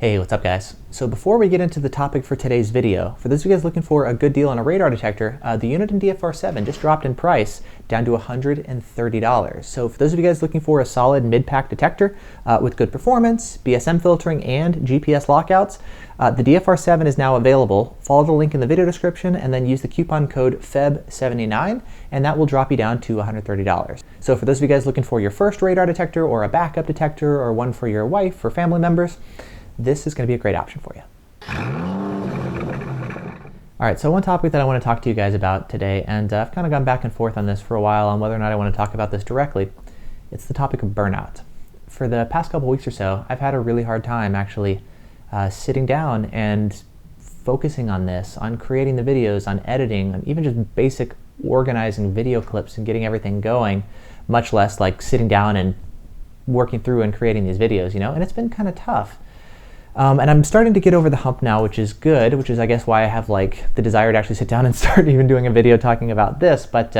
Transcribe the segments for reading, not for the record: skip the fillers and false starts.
Hey, what's up guys? So before we get into the topic for today's video, for those of you guys looking for a good deal on a radar detector, the unit in DFR7 just dropped in price down to $130. So for those of you guys looking for a solid mid-pack detector with good performance, BSM filtering, and GPS lockouts, the DFR7 is now available. Follow the link in the video description and then use the coupon code FEB79 and that will drop you down to $130. So for those of you guys looking for your first radar detector or a backup detector or one for your wife or family members, this is going to be a great option for you. All right, so one topic that I want to talk to you guys about today, and I've kind of gone back and forth on this for a while on whether or not I want to talk about this directly. It's the topic of burnout. For the past couple weeks or so, I've had a really hard time actually sitting down and focusing on this, on creating the videos, on editing, and even just basic organizing video clips and getting everything going, much less like sitting down and working through and creating these videos, you know, and it's been kind of tough. And I'm starting to get over the hump now, which is good, which is I guess why I have like the desire to actually sit down and start even doing a video talking about this. But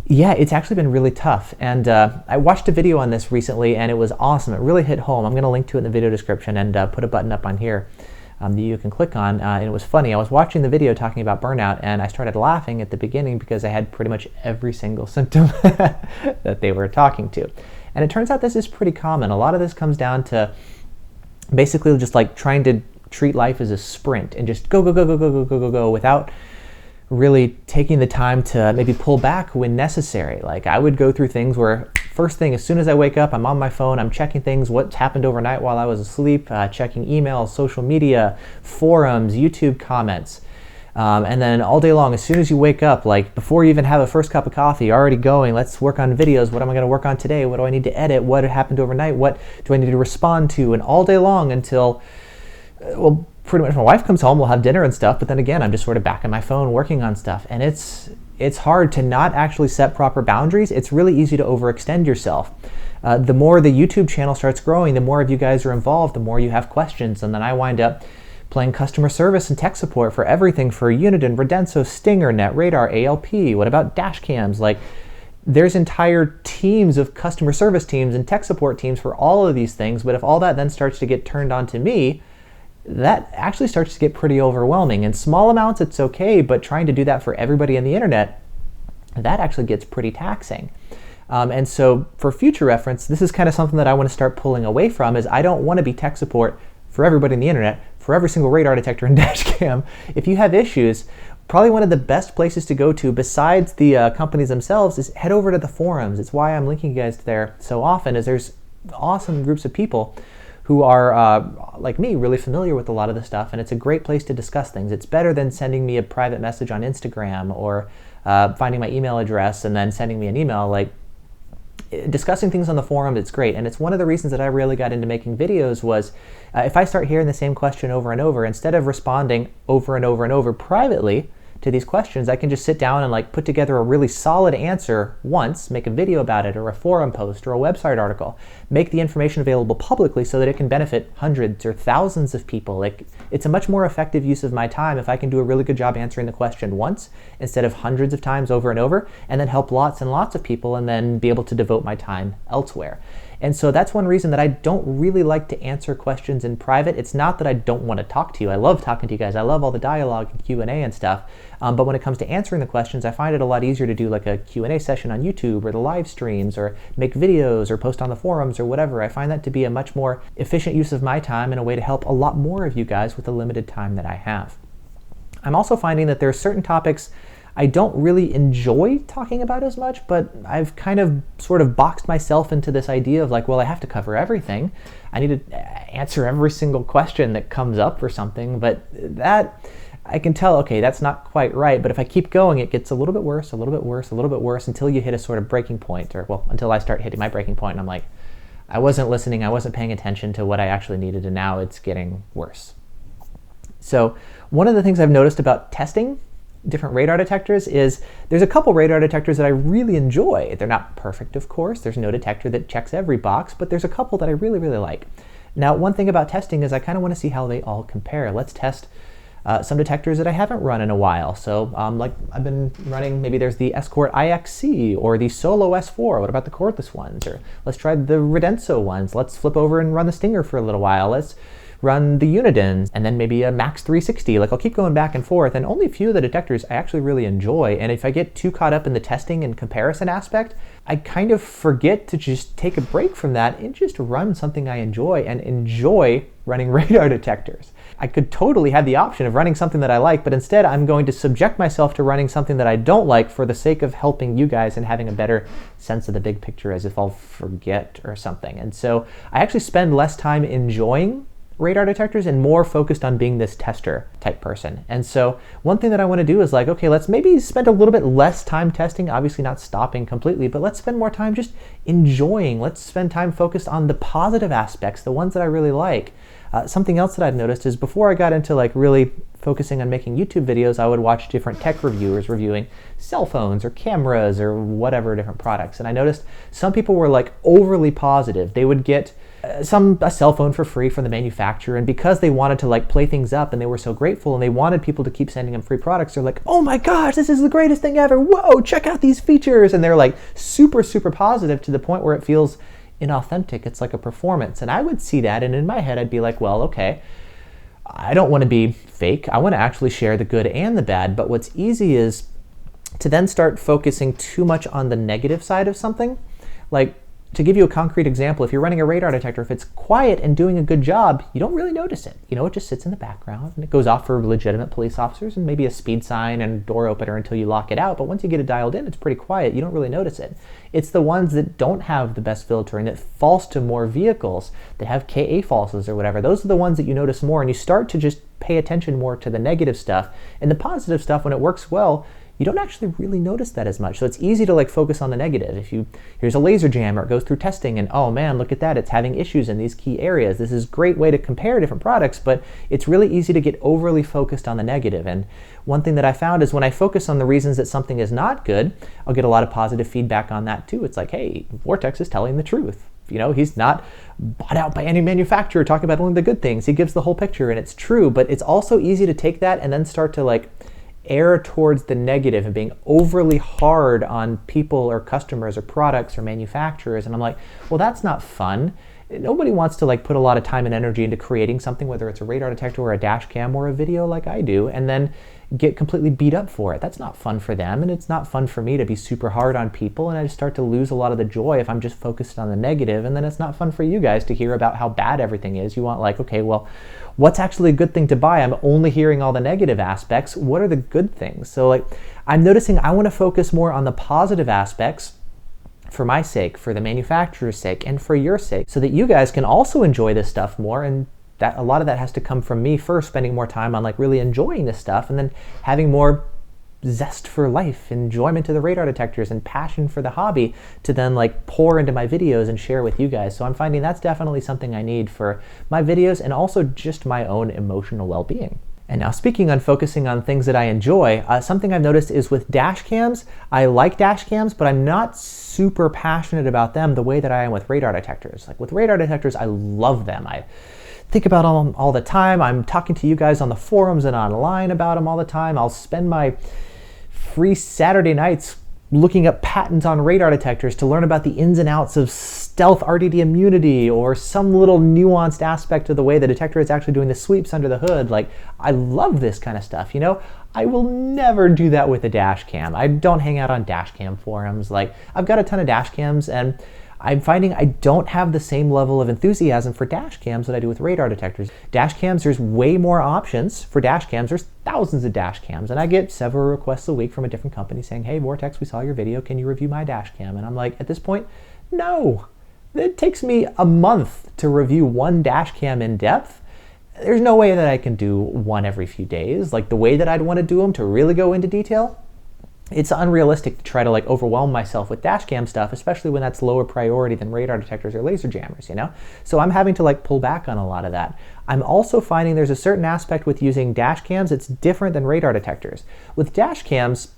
yeah, it's actually been really tough. And I watched a video on this recently and it was awesome. It really hit home. I'm going to link to it in the video description and put a button up on here that you can click on. And it was funny. I was watching the video talking about burnout and I started laughing at the beginning because I had pretty much every single symptom that they were talking to. And it turns out this is pretty common. A lot of this comes down to basically just like trying to treat life as a sprint and just go without really taking the time to maybe pull back when necessary. Like I would go through things where first thing, as soon as I wake up, I'm on my phone, I'm checking things, what's happened overnight while I was asleep, checking emails, social media, forums, YouTube comments. And then all day long, as soon as you wake up, like before you even have a first cup of coffee, you're already going, let's work on videos. What am I going to work on today? What do I need to edit? What happened overnight? What do I need to respond to? And all day long until, well, pretty much my wife comes home, we'll have dinner and stuff. But then again, I'm just sort of back on my phone working on stuff. And it's hard to not actually set proper boundaries. It's really easy to overextend yourself. The more the YouTube channel starts growing, the more of you guys are involved, the more you have questions. And then I wind up playing customer service and tech support for everything for Uniden, Redenso, Stinger, NetRadar, ALP. What about dash cams? Like there's entire teams of customer service teams and tech support teams for all of these things. But if all that then starts to get turned on to me, that actually starts to get pretty overwhelming. In small amounts, it's okay, but trying to do that for everybody on the internet, that actually gets pretty taxing. And so for future reference, this is kind of something that I want to start pulling away from is I don't want to be tech support for everybody on the internet, for every single radar detector and dash cam. If you have issues, probably one of the best places to go to besides the companies themselves is head over to the forums. It's why I'm linking you guys there so often, is there's awesome groups of people who are, like me, really familiar with a lot of the stuff, and it's a great place to discuss things. It's better than sending me a private message on Instagram or finding my email address and then sending me an email. Like, discussing things on the forum, it's great. And it's one of the reasons that I really got into making videos was if I start hearing the same question over and over, instead of responding over and over and over privately to these questions, I can just sit down and like put together a really solid answer once, make a video about it or a forum post or a website article, make the information available publicly so that it can benefit hundreds or thousands of people. Like it's a much more effective use of my time if I can do a really good job answering the question once instead of hundreds of times over and over, and then help lots and lots of people and then be able to devote my time elsewhere. And so that's one reason that I don't really like to answer questions in private. It's not that I don't want to talk to you. I love talking to you guys. I love all the dialogue and Q&A and stuff. But when it comes to answering the questions, I find it a lot easier to do like a Q&A session on YouTube or the live streams or make videos or post on the forums or whatever. I find that to be a much more efficient use of my time and a way to help a lot more of you guys with the limited time that I have. I'm also finding that there are certain topics I don't really enjoy talking about as much, but I've kind of sort of boxed myself into this idea of like, well, I have to cover everything. I need to answer every single question that comes up or something, but that I can tell, okay, that's not quite right. But if I keep going, it gets a little bit worse, a little bit worse, a little bit worse until you hit a sort of breaking point, or well, until I start hitting my breaking point and I'm like, I wasn't listening, I wasn't paying attention to what I actually needed, and now it's getting worse. So one of the things I've noticed about testing different radar detectors is there's a couple radar detectors that I really enjoy. They're not perfect, of course. There's no detector that checks every box, but there's a couple that I really, really like. Now, one thing about testing is I kind of want to see how they all compare. Let's test some detectors that I haven't run in a while. So like I've been running, maybe there's the Escort IXC or the Solo S4. What about the cordless ones? Or let's try the Redenso ones. Let's flip over and run the Stinger for a little while. Let's run the Unidens, and then maybe a Max 360. Like I'll keep going back and forth, and only a few of the detectors I actually really enjoy. And if I get too caught up in the testing and comparison aspect, I kind of forget to just take a break from that and just run something I enjoy, and enjoy running radar detectors. I could totally have the option of running something that I like, but instead I'm going to subject myself to running something that I don't like for the sake of helping you guys and having a better sense of the big picture, as if I'll forget or something. And so I actually spend less time enjoying radar detectors and more focused on being this tester type person. And so one thing that I want to do is like, okay, let's maybe spend a little bit less time testing, obviously not stopping completely, but let's spend more time just enjoying. Let's spend time focused on the positive aspects, the ones that I really like. Something else that I've noticed is before I got into like really focusing on making YouTube videos, I would watch different tech reviewers reviewing cell phones or cameras or whatever different products. And I noticed some people were like overly positive. They would get a cell phone for free from the manufacturer, and because they wanted to like play things up and they were so grateful and they wanted people to keep sending them free products, they're like, oh my gosh, this is the greatest thing ever. Whoa, check out these features. And they're like super, super positive to the point where it feels inauthentic. It's like a performance. And I would see that, and in my head I'd be like, well, okay, I don't want to be fake. I want to actually share the good and the bad. But what's easy is to then start focusing too much on the negative side of something. Like, to give you a concrete example, if you're running a radar detector, if it's quiet and doing a good job, you don't really notice it. You know, it just sits in the background and it goes off for legitimate police officers and maybe a speed sign and door opener until you lock it out. But once you get it dialed in, it's pretty quiet. You don't really notice it. It's the ones that don't have the best filtering, that false to more vehicles, that have KA falses or whatever. Those are the ones that you notice more, and you start to just pay attention more to the negative stuff. And the positive stuff, when it works well, you don't actually really notice that as much. So it's easy to like focus on the negative. Here's a laser jammer, it goes through testing, and oh man, look at that, it's having issues in these key areas. This is a great way to compare different products, but it's really easy to get overly focused on the negative. And one thing that I found is when I focus on the reasons that something is not good, I'll get a lot of positive feedback on that too. It's like, hey, Vortex is telling the truth. You know, he's not bought out by any manufacturer talking about only the good things. He gives the whole picture, and it's true. But it's also easy to take that and then start to like err towards the negative and being overly hard on people or customers or products or manufacturers. And I'm like, well, that's not fun. Nobody wants to like put a lot of time and energy into creating something, whether it's a radar detector or a dash cam or a video like I do, and then get completely beat up for it. That's not fun for them, and it's not fun for me to be super hard on people, and I just start to lose a lot of the joy if I'm just focused on the negative. And then it's not fun for you guys to hear about how bad everything is. You want like, okay, well, what's actually a good thing to buy? I'm only hearing all the negative aspects. What are the good things? So like, I'm noticing I want to focus more on the positive aspects for my sake, for the manufacturer's sake, and for your sake, so that you guys can also enjoy this stuff more. And that a lot of that has to come from me first, spending more time on like really enjoying this stuff, and then having more zest for life, enjoyment to the radar detectors, and passion for the hobby to then like pour into my videos and share with you guys. So I'm finding that's definitely something I need for my videos, and also just my own emotional well-being. And now, speaking on focusing on things that I enjoy, something I've noticed is with dash cams, I like dash cams, but I'm not super passionate about them the way that I am with radar detectors. Like with radar detectors, I love them. I think about them all the time. I'm talking to you guys on the forums and online about them all the time. I'll spend my free Saturday nights looking up patents on radar detectors to learn about the ins and outs of stealth RDD immunity or some little nuanced aspect of the way the detector is actually doing the sweeps under the hood. Like, I love this kind of stuff, you know? I will never do that with a dash cam. I don't hang out on dash cam forums. Like, I've got a ton of dash cams, and I'm finding I don't have the same level of enthusiasm for dash cams that I do with radar detectors. Dash cams, there's way more options for dash cams. There's thousands of dash cams, and I get several requests a week from a different company saying, hey, Vortex, we saw your video. Can you review my dash cam? And I'm like, at this point, no. It takes me a month to review one dash cam in depth. There's no way that I can do one every few days. Like the way that I'd want to do them to really go into detail, it's unrealistic to try to like overwhelm myself with dash cam stuff, especially when that's lower priority than radar detectors or laser jammers, you know? So I'm having to like pull back on a lot of that. I'm also finding there's a certain aspect with using dash cams that's different than radar detectors. With dash cams,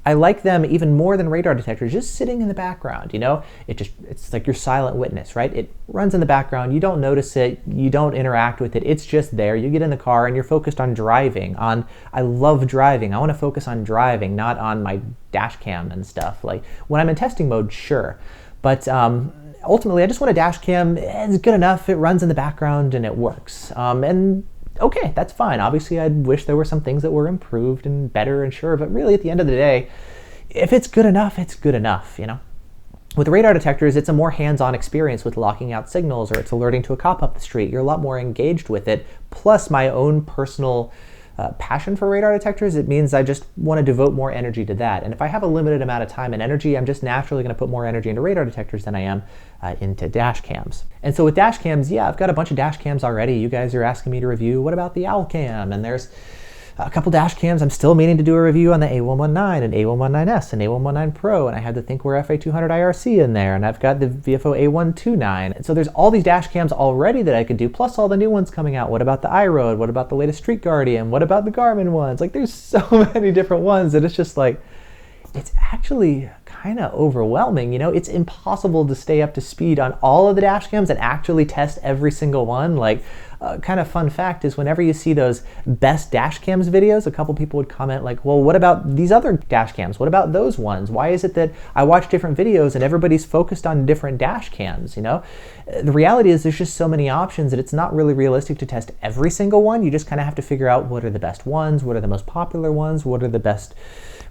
I like them even more than radar detectors, just sitting in the background, you know? It's like your silent witness, right? It runs in the background, you don't notice it, you don't interact with it, it's just there. You get in the car and you're focused on driving, I love driving, I wanna focus on driving, not on my dash cam and stuff. Like, when I'm in testing mode, sure. But ultimately, I just want a dash cam. It's good enough. It runs in the background and it works. And okay, that's fine. Obviously, I wish there were some things that were improved and better and sure, but really at the end of the day, if it's good enough, it's good enough, you know? With radar detectors, it's a more hands-on experience with locking out signals, or it's alerting to a cop up the street. You're a lot more engaged with it. Plus my own personal passion for radar detectors, it means I just want to devote more energy to that. And if I have a limited amount of time and energy, I'm just naturally going to put more energy into radar detectors than I am into dash cams. And so with dash cams, yeah, I've got a bunch of dash cams already. You guys are asking me to review, what about the owl cam? And there's a couple dash cams. I'm still meaning to do a review on the A119 and A119S and A119 Pro, and I had the Thinkware FA200 IRC in there, and I've got the VFO A129. And so there's all these dash cams already that I could do, plus all the new ones coming out. What about the iRoad? What about the latest Street Guardian? What about the Garmin ones? Like, there's so many different ones that it's just like, it's actually kind of overwhelming. You know, it's impossible to stay up to speed on all of the dash cams and actually test every single one. Like, kind of fun fact is whenever you see those best dash cams videos, a couple people would comment like, well, what about these other dash cams? What about those ones? Why is it that I watch different videos and everybody's focused on different dash cams, you know? The reality is there's just so many options that it's not really realistic to test every single one. You just kind of have to figure out what are the best ones, what are the most popular ones, what are the best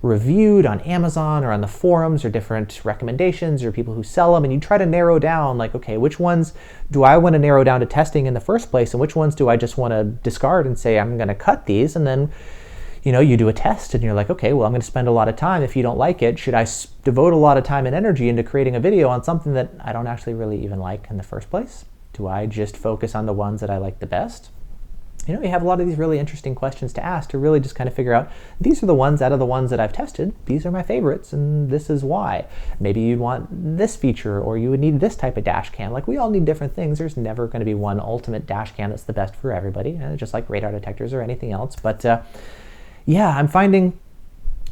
reviewed on Amazon or on the forums, or different recommendations or people who sell them, and you try to narrow down like, okay, which ones do I want to narrow down to testing in the first place, and which ones do I just want to discard and say I'm going to cut these, and then you know, you do a test and you're like, okay, well, I'm going to spend a lot of time. If you don't like it, should I devote a lot of time and energy into creating a video on something that I don't actually really even like in the first place? Do I just focus on the ones that I like the best? You know, you have a lot of these really interesting questions to ask to really just kind of figure out, these are the ones out of the ones that I've tested, these are my favorites, and this is why. Maybe you'd want this feature, or you would need this type of dash cam. Like, we all need different things. There's never going to be one ultimate dash cam that's the best for everybody, just like radar detectors or anything else. But yeah, I'm finding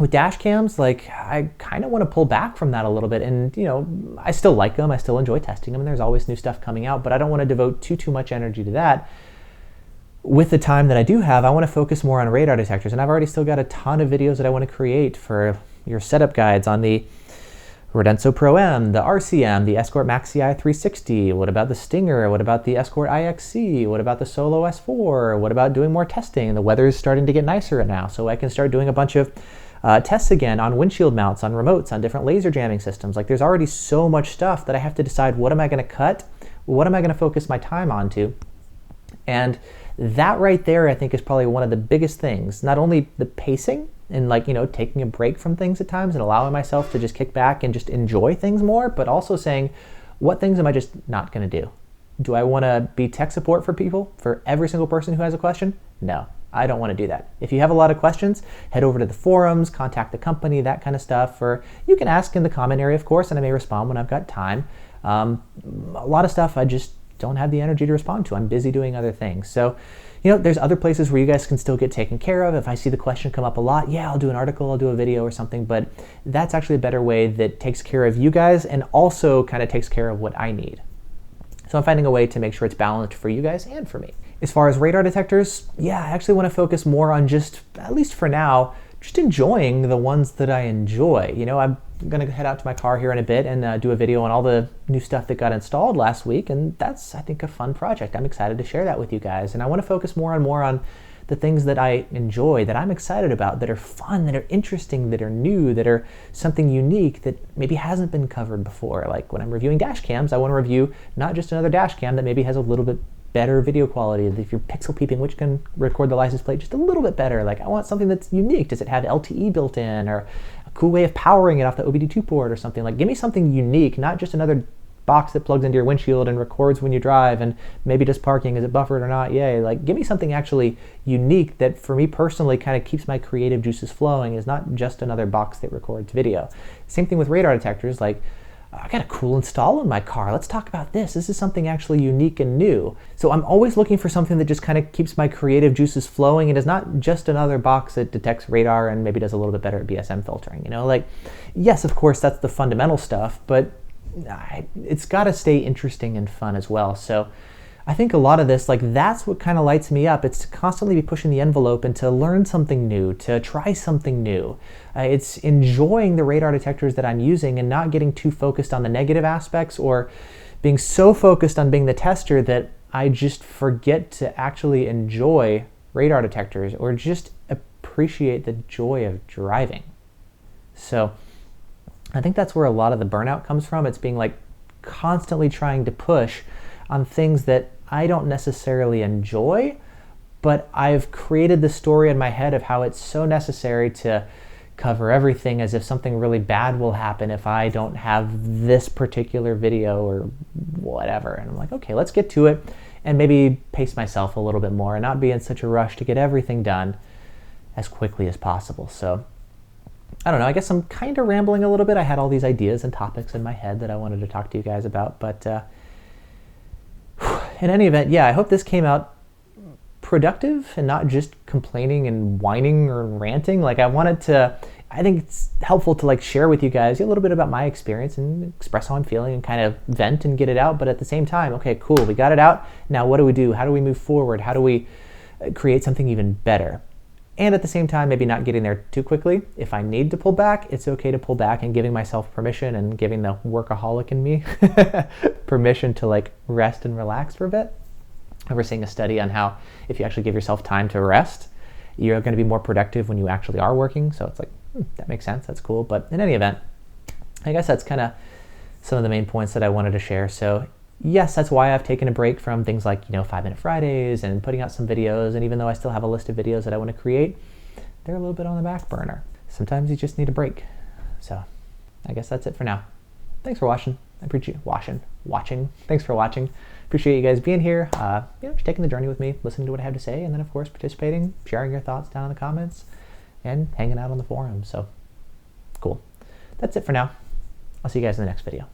with dash cams, like, I kind of want to pull back from that a little bit. And, you know, I still like them. I still enjoy testing them, and there's always new stuff coming out, but I don't want to devote too much energy to that. With the time that I do have, I want to focus more on radar detectors, and I've already still got a ton of videos that I want to create for your setup guides on the Rodenso Pro M, the RCM, the Escort Maxi i360. What about the Stinger? What about the Escort IXC? What about the Solo S4? What about doing more testing? The weather is starting to get nicer now, so I can start doing a bunch of tests again on windshield mounts, on remotes, on different laser jamming systems. Like, there's already so much stuff that I have to decide, what am I going to cut? What am I going to focus my time onto? And that right there, I think, is probably one of the biggest things. Not only the pacing and, like, you know, taking a break from things at times and allowing myself to just kick back and just enjoy things more, but also saying, what things am I just not going to do? Do I want to be tech support for people, for every single person who has a question? No, I don't want to do that. If you have a lot of questions, head over to the forums, contact the company, that kind of stuff. Or you can ask in the comment area, of course, and I may respond when I've got time. A lot of stuff I just don't have the energy to respond to. I'm busy doing other things. So, you know, there's other places where you guys can still get taken care of. If I see the question come up a lot, yeah, I'll do an article, I'll do a video or something, but that's actually a better way that takes care of you guys and also kind of takes care of what I need. So I'm finding a way to make sure it's balanced for you guys and for me. As far as radar detectors, yeah, I actually want to focus more on just, at least for now, just enjoying the ones that I enjoy. You know, I'm going to head out to my car here in a bit and do a video on all the new stuff that got installed last week, and that's, I think, a fun project. I'm excited to share that with you guys, and I want to focus more on the things that I enjoy, that I'm excited about, that are fun, that are interesting, that are new, that are something unique that maybe hasn't been covered before. Like, when I'm reviewing dash cams, I want to review not just another dash cam that maybe has a little bit better video quality, if you're pixel peeping, which can record the license plate just a little bit better. Like, I want something that's unique. Does it have LTE built in, or a cool way of powering it off the OBD2 port or something? Like, give me something unique, not just another box that plugs into your windshield and records when you drive and maybe just parking, is it buffered or not, yay. Like, give me something actually unique that for me personally kind of keeps my creative juices flowing, is not just another box that records video. Same thing with radar detectors. Like, I got a cool install in my car. Let's talk about this. This is something actually unique and new. So I'm always looking for something that just kind of keeps my creative juices flowing and is not just another box that detects radar and maybe does a little bit better at BSM filtering. You know, like, yes, of course, that's the fundamental stuff, but it's got to stay interesting and fun as well. So I think a lot of this, like, that's what kind of lights me up. It's to constantly be pushing the envelope and to learn something new, to try something new. It's enjoying the radar detectors that I'm using and not getting too focused on the negative aspects, or being so focused on being the tester that I just forget to actually enjoy radar detectors or just appreciate the joy of driving. So I think that's where a lot of the burnout comes from. It's being like constantly trying to push on things that I don't necessarily enjoy, but I've created the story in my head of how it's so necessary to cover everything as if something really bad will happen if I don't have this particular video or whatever. And I'm like, okay, let's get to it and maybe pace myself a little bit more and not be in such a rush to get everything done as quickly as possible. So I don't know, I guess I'm kind of rambling a little bit. I had all these ideas and topics in my head that I wanted to talk to you guys about, but in any event, yeah, I hope this came out productive and not just complaining and whining or ranting. Like I think it's helpful to like share with you guys a little bit about my experience and express how I'm feeling and kind of vent and get it out. But at the same time, okay, cool, we got it out. Now what do we do? How do we move forward? How do we create something even better? And at the same time, maybe not getting there too quickly. If I need to pull back, it's okay to pull back, and giving myself permission and giving the workaholic in me permission to like rest and relax for a bit. I was seeing a study on how if you actually give yourself time to rest, you're going to be more productive when you actually are working. So it's like, that makes sense. That's cool. But in any event, I guess that's kind of some of the main points that I wanted to share. So yes, that's why I've taken a break from things like, 5-Minute Fridays and putting out some videos. And even though I still have a list of videos that I want to create, they're a little bit on the back burner. Sometimes you just need a break. So I guess that's it for now. Thanks for watching. I appreciate watching. Thanks for watching. Appreciate you guys being here, just taking the journey with me, listening to what I have to say, and then of course participating, sharing your thoughts down in the comments, and hanging out on the forum. So cool. That's it for now. I'll see you guys in the next video.